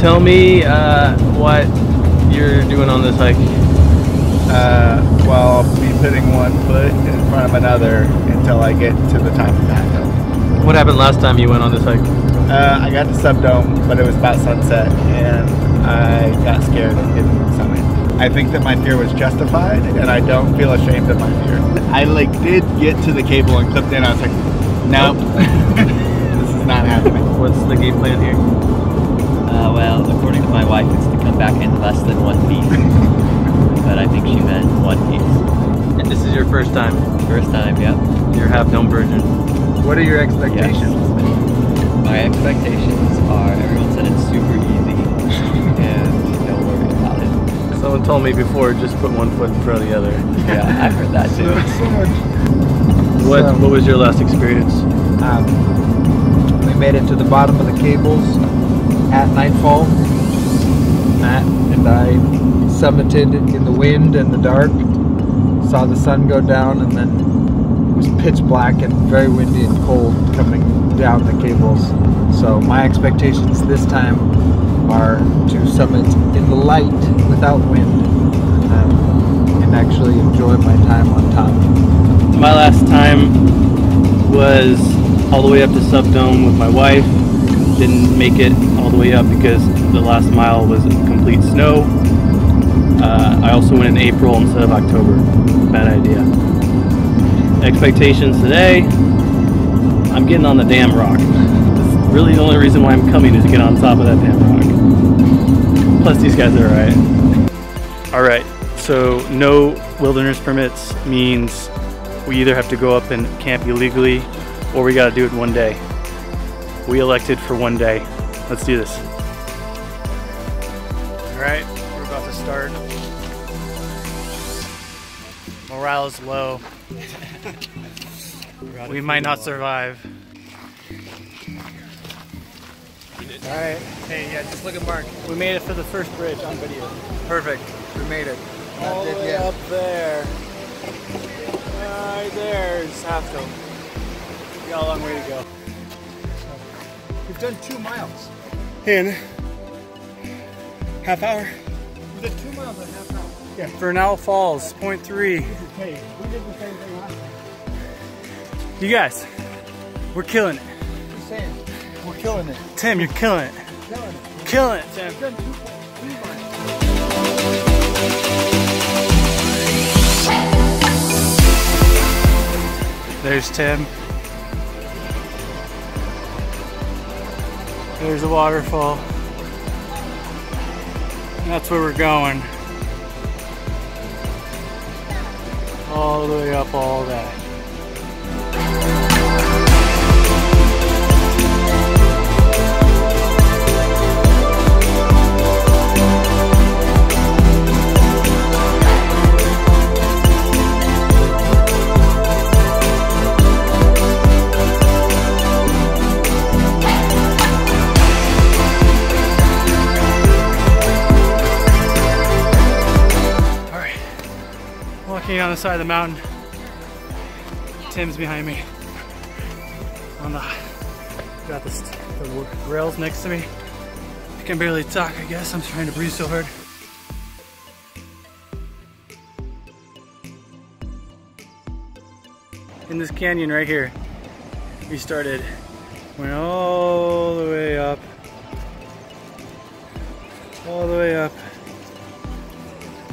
Tell me what you're doing on this hike. Well, I'll be putting one foot in front of another until I get to the top of that hill. What happened last time you went on this hike? I got to Subdome, but it was about sunset, and I got scared and didn't summit. I think that my fear was justified, and I don't feel ashamed of my fear. I did get to the cable and clipped in. I was like, nope, this is not happening. What's the game plan here? Well, according to my wife, it's to come back in less than one piece. But I think she meant one piece. And this is your first time? First time, yep. You're half-dome virgin. What are your expectations? Yes. My expectations are everyone said it's super easy and don't worry about it. Someone told me before, just put one foot in front of the other. Yeah, I've heard that too. So much. What was your last experience? We made it to the bottom of the cables at nightfall. Matt and I summited in the wind and the dark, saw the sun go down, and then it was pitch black and very windy and cold coming down the cables. So my expectations this time are to summit in the light without wind and actually enjoy my time on top. My last time was all the way up to Subdome with my wife. Didn't make it all the way up because the last mile was complete snow. I also went in April instead of October. Bad idea. Expectations today, I'm getting on the damn rock. That's really the only reason why I'm coming is to get on top of that damn rock. Plus these guys are alright. Alright, so no wilderness permits means we either have to go up and camp illegally or we gotta do it one day. We elected for one day. Let's do this. Alright, we're about to start. Morale is low. We might not survive. Alright. Hey, yeah, just look at Mark. We made it for the first bridge on video. Perfect. We made it. All the way up there. Right there is Half Dome. We got a long way to go. We've done 2 miles. In half hour. We did 2 miles in a half hour. Yeah. Bernal Falls, 0.3. Hey, we did the same thing last time. You guys, we're killing it. Just saying, we're killing it. Tim, you're killing it. Killing it. Killing it, Tim. We've done 2 miles. There's Tim. There's a waterfall. That's where we're going. All the way up all that. Walking on the side of the mountain. Tim's behind me. Got the rails next to me. I can barely talk, I guess. I'm trying to breathe so hard. In this canyon right here, we started, went all the way up,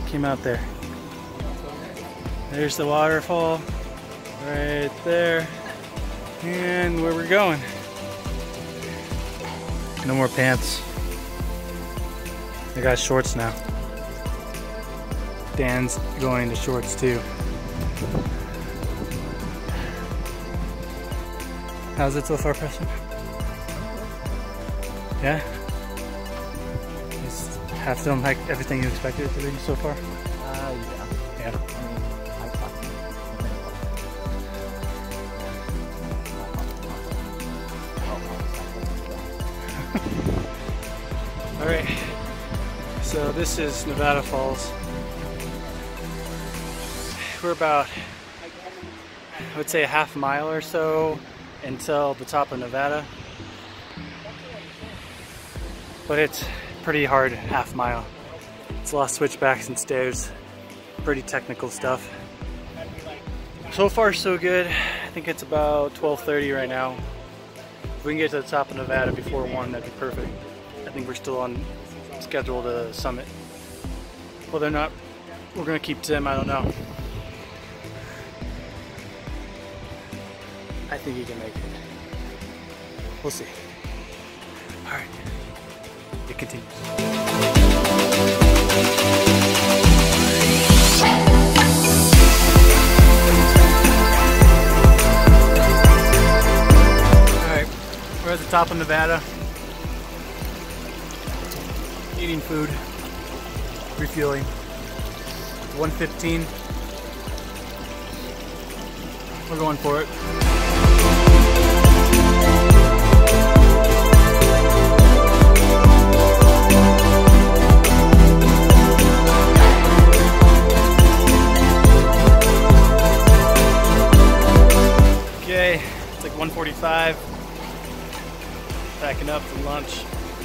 came out there. There's the waterfall right there, and where we're going. No more pants. I got shorts now. Dan's going to shorts too. How's it so far, Preston? Yeah? Is Half Dome like everything you expected it to be so far? Yeah. Yeah. Alright, so this is Nevada Falls. We're about, I would say, a half mile or so until the top of Nevada. But it's pretty hard half mile. It's a lot of switchbacks and stairs. Pretty technical stuff. So far so good. I think it's about 12:30 right now. If we can get to the top of Nevada before 1, that'd be perfect. I think we're still on schedule to summit. Whether or not we're gonna keep Tim, I don't know. I think he can make it. We'll see. All right, it continues. We're at the top of Nevada, eating food, refueling. 1:15. We're going for it. Okay, it's like 1:45. Packing up for lunch.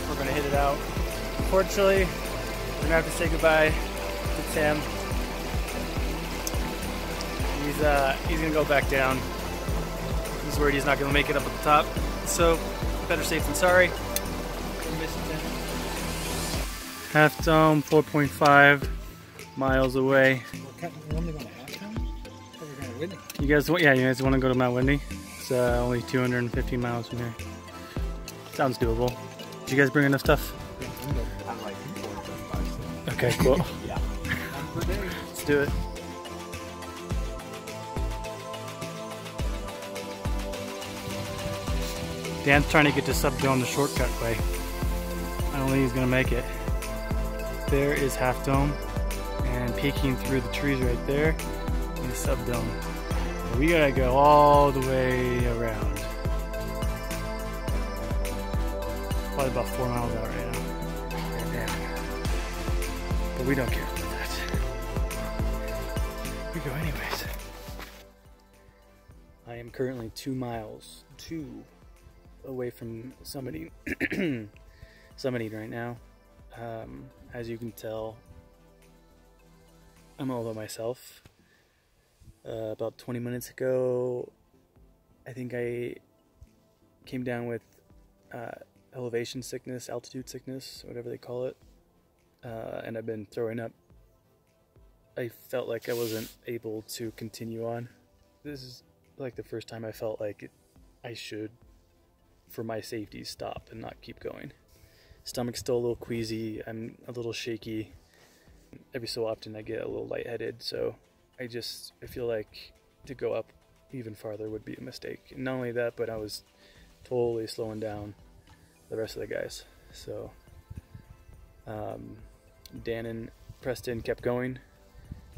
We're gonna hit it out. Unfortunately, we're gonna have to say goodbye to Tim. He's gonna go back down. He's worried he's not gonna make it up at the top. So better safe than sorry. We miss you, Tim. Half Dome, 4.5 miles away. We're only going to Half Dome? Or we're going to Whitney? You guys want to go to Mount Whitney? It's only 250 miles from here. Sounds doable. Did you guys bring enough stuff? I'm like 4 to 5. Okay, cool. Yeah. Let's do it. Dan's trying to get to Subdome the shortcut way. I don't think he's gonna make it. There is Half Dome, and peeking through the trees right there is Subdome. We gotta go all the way around. Probably about 4 miles out right now. Damn. But we don't care about that. We go anyways. I am currently 2 miles away from summiting. Summiting right now. As you can tell, I'm all by myself. About 20 minutes ago, I think I came down with elevation sickness, altitude sickness, whatever they call it, and I've been throwing up. I felt like I wasn't able to continue on. This is like the first time I felt like I should, for my safety, stop and not keep going. Stomach's still a little queasy, I'm a little shaky. Every so often I get a little lightheaded, so I feel like to go up even farther would be a mistake. And not only that, but I was totally slowing down the rest of the guys. So Dan and Preston kept going,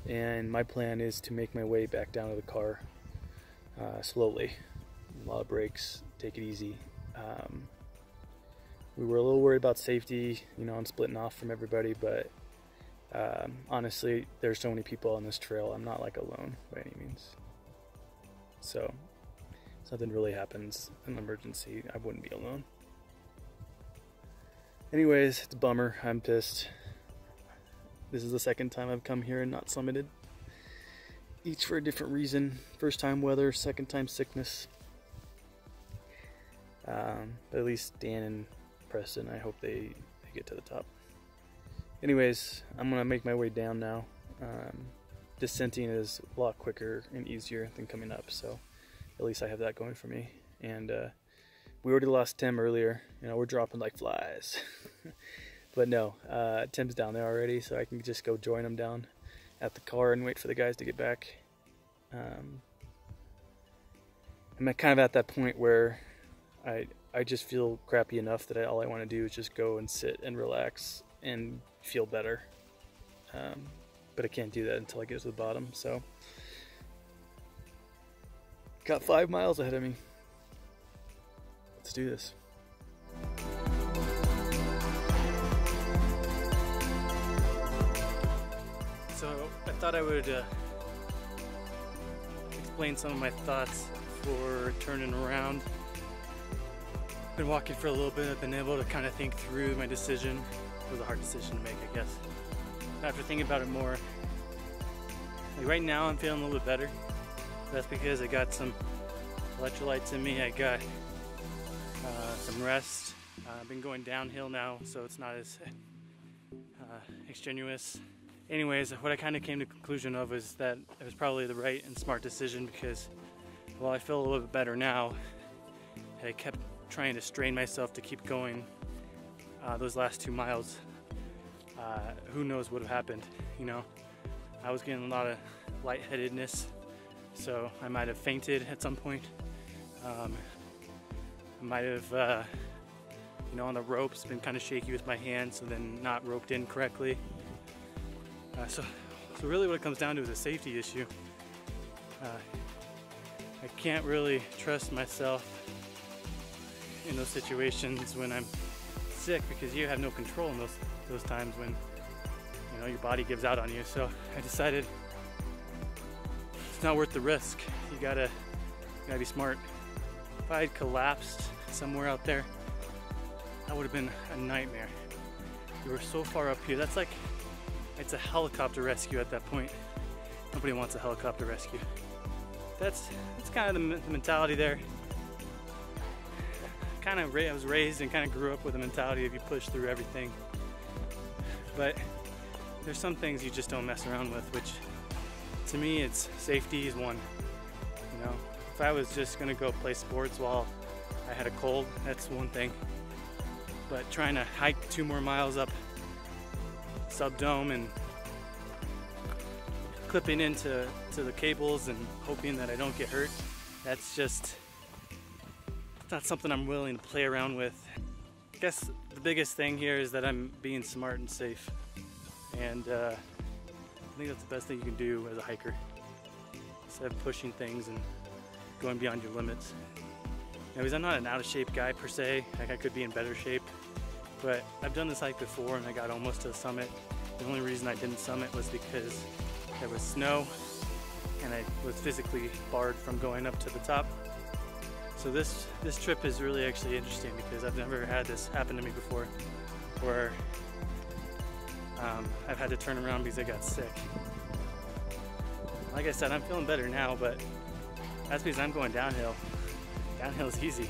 and my plan is to make my way back down to the car slowly. A lot of breaks, take it easy. We were a little worried about safety, and splitting off from everybody, but honestly, there's so many people on this trail, I'm not like alone by any means. So if something really happens, an emergency, I wouldn't be alone. Anyways, it's a bummer. I'm pissed. This is the second time I've come here and not summited. Each for a different reason. First time weather, second time sickness. But at least Dan and Preston, I hope they get to the top. Anyways, I'm gonna make my way down now. Descending is a lot quicker and easier than coming up, so at least I have that going for me. And we already lost Tim earlier. We're dropping like flies. But no, Tim's down there already, so I can just go join him down at the car and wait for the guys to get back. I'm kind of at that point where I just feel crappy enough that all I want to do is just go and sit and relax and feel better. But I can't do that until I get to the bottom, so. Got 5 miles ahead of me. Let's do this. So I thought I would explain some of my thoughts for turning around. Been walking for a little bit. I've been able to kind of think through my decision. It was a hard decision to make, I guess. After thinking about it more, like right now I'm feeling a little bit better. That's because I got some electrolytes in me. I got some rest. I've been going downhill now, so it's not as extenuous. Anyways, what I kind of came to the conclusion of was that it was probably the right and smart decision, because while I feel a little bit better now, I kept trying to strain myself to keep going those last 2 miles. Who knows what would have happened, you know? I was getting a lot of lightheadedness, so I might have fainted at some point. I might have, you know, on the ropes, been kind of shaky with my hands, so then not roped in correctly. So really what it comes down to is a safety issue. I can't really trust myself in those situations when I'm sick, because you have no control in those times when, you know, your body gives out on you. So I decided it's not worth the risk. You gotta be smart. If I had collapsed somewhere out there, that would have been a nightmare. You were so far up here. That's like, it's a helicopter rescue at that point. Nobody wants a helicopter rescue. That's kind of the mentality there. I was raised and kind of grew up with the mentality of you push through everything. But there's some things you just don't mess around with, which to me, it's safety is one. You know, if I was just gonna go play sports while I had a cold, that's one thing. But trying to hike 2 more miles up Subdome and clipping into the cables and hoping that I don't get hurt, that's just not something I'm willing to play around with. I guess the biggest thing here is that I'm being smart and safe, and I think that's the best thing you can do as a hiker, instead of pushing things and going beyond your limits. Because I'm not an out of shape guy per se, like I could be in better shape, but I've done this hike before and I got almost to the summit. The only reason I didn't summit was because there was snow and I was physically barred from going up to the top. So this trip is really actually interesting, because I've never had this happen to me before, where I've had to turn around because I got sick. Like I said, I'm feeling better now, but that's because I'm going downhill. Downhill is easy.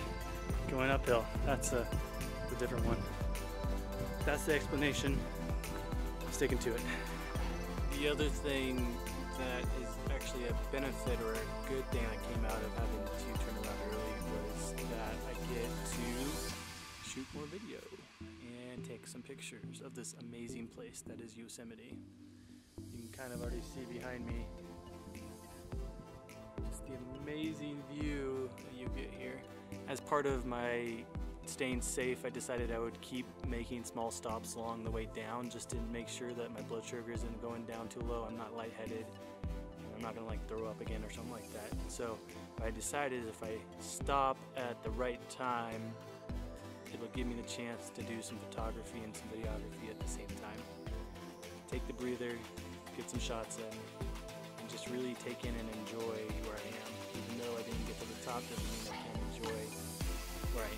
Going uphill, that's a different one. That's the explanation. I'm sticking to it. The other thing that is actually a benefit or a good thing that came out of having to turn around early was that I get to shoot more video and take some pictures of this amazing place that is Yosemite. You can kind of already see behind me just the amazing view that you get here. As part of my staying safe, I decided I would keep making small stops along the way down, just to make sure that my blood sugar isn't going down too low, I'm not lightheaded, and I'm not gonna like throw up again or something like that. So what I decided is if I stop at the right time, it'll give me the chance to do some photography and some videography at the same time. Take the breather, get some shots in, and just really take in and enjoy where I am. Even though I didn't get to the top, doesn't mean I can't enjoy where I am.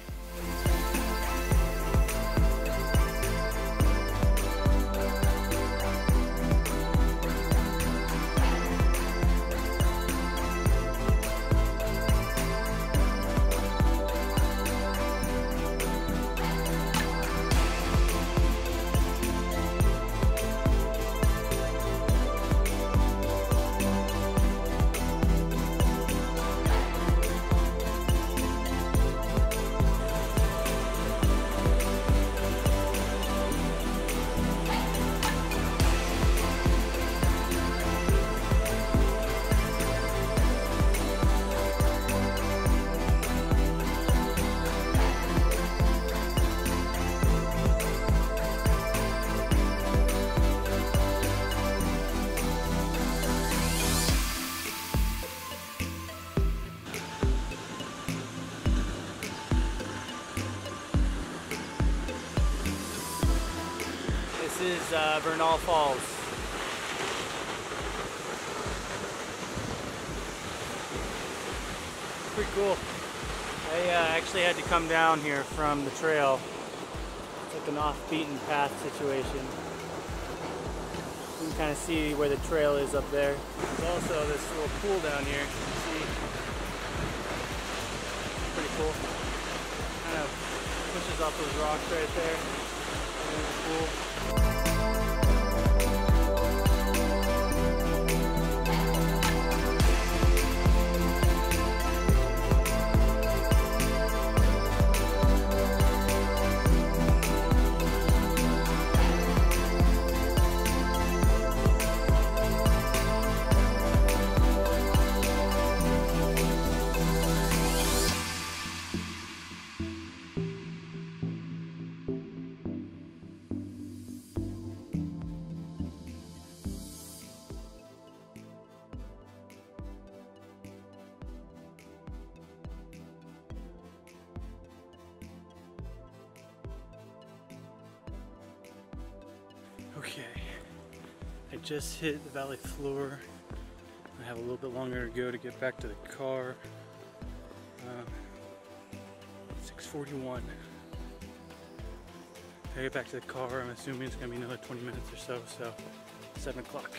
This is Bernal Falls. Pretty cool. I actually had to come down here from the trail. It's like an off-beaten path situation. You can kind of see where the trail is up there. There's also this little pool down here. You can see. Pretty cool. Kind of pushes off those rocks right there. And there's the pool. Okay, I just hit the valley floor. I have a little bit longer to go to get back to the car. 6:41. If I get back to the car, I'm assuming it's gonna be another 20 minutes or so, 7 o'clock.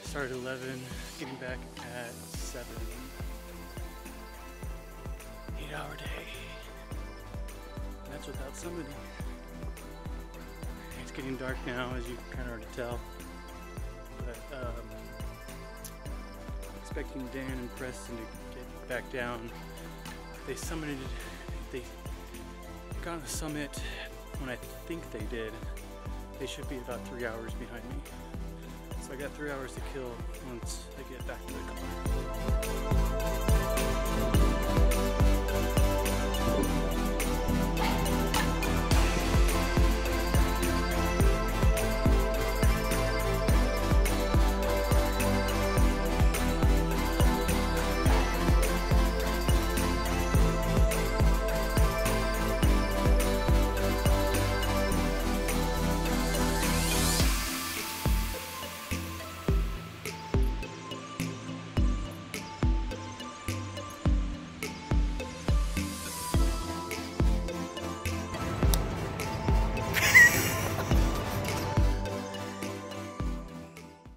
Started at 11, getting back at 7. 8-hour day. And that's without somebody. It's getting dark now, as you can kind of already tell. But expecting Dan and Preston to get back down. They got on the summit when I think they did. They should be about 3 hours behind me. So I got 3 hours to kill once I get back to the car.